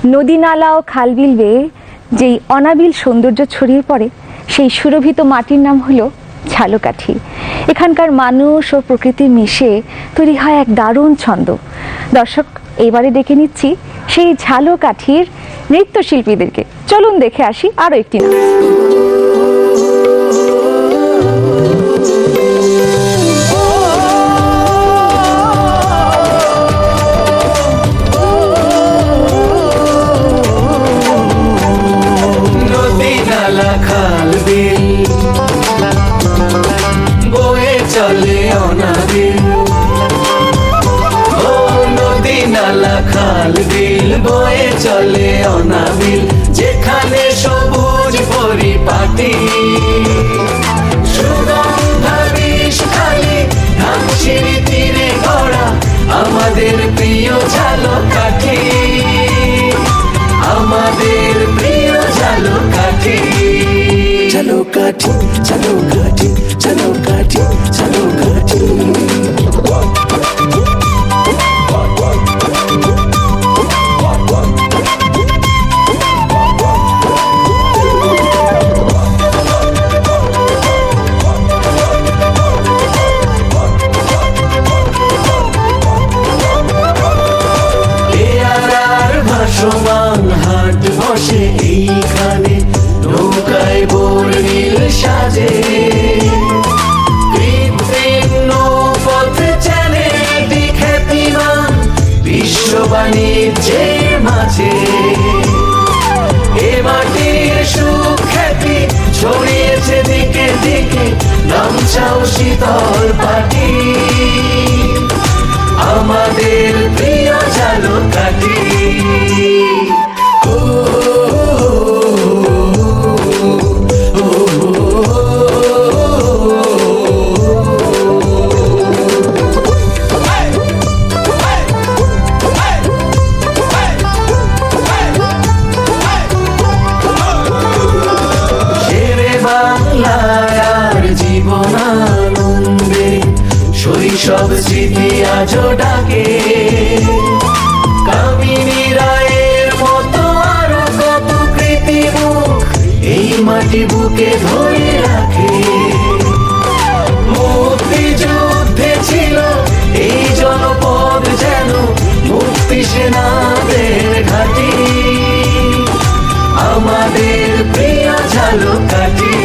নদী নালা ও খালবিল বেয়ে যেই অনাবিল সৌন্দর্য ছড়িয়ে পড়ে সেই সুরভিত মাটির নাম হলো ঝালকাঠি। এখানকার মানুষ ও প্রকৃতি মিশে তৈরি হয় এক দারুণ ছন্দ। দর্শক, এবারে ডেকে নিচ্ছি সেই ঝালকাঠির নৃত্যশিল্পীদেরকে। চলুন দেখে আসি আরো একটি নাম। চলে অনাবিল, ও নদী নালা খাল বিল বয়ে চলে অনাবিল, যেখানে সবুজ পরিপাটি সুগন্ধা বিষখালী ধানসিঁড়ির তীরে গড়া আমাদের প্রিয় ঝালকাঠি, আমাদের প্রিয় ঝালকাঠি। ঝালকাঠি ঝালকাঠি ঝালকাঠি ঝালকাঠি। পেয়ারার ভাসমান হাট বসে এইখানে, নৌকায় বর্ণিল সাজে কৃত্রিম নৌপথ চ্যানেলটি খ্যাতিমান বিশ্ব বাণিজ্যের মাঝে। এ মাটির সুখ্যাতি ছড়িয়েছে দিকে দিকে, নামছাও শীতল পাটি আমাদের প্রিয় ঝালকাঠি। শৈশব স্মৃতি আজও ডাকে, কামিনী রায়ের মতো আরো কত কৃতি মুখ এই মাটি বুকে ধরে রাখে। মুক্তিযুদ্ধে ছিল এই জনপদ যেন মুক্তি সেনাদের ঘাঁটি, আমাদের প্রিয় ঝালকাঠি।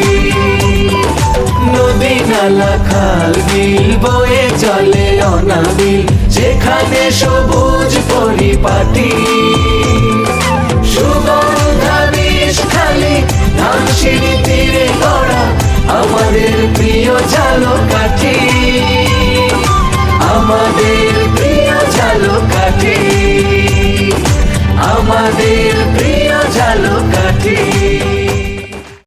নদী নালা খাল বিল বয়ে চলে অনাবিল, যেখানে সবুজ পরিপাটি সুগন্ধা বিষখালী ধানসিঁড়ির তীরে গড়া আমাদের প্রিয় ঝালকাঠি।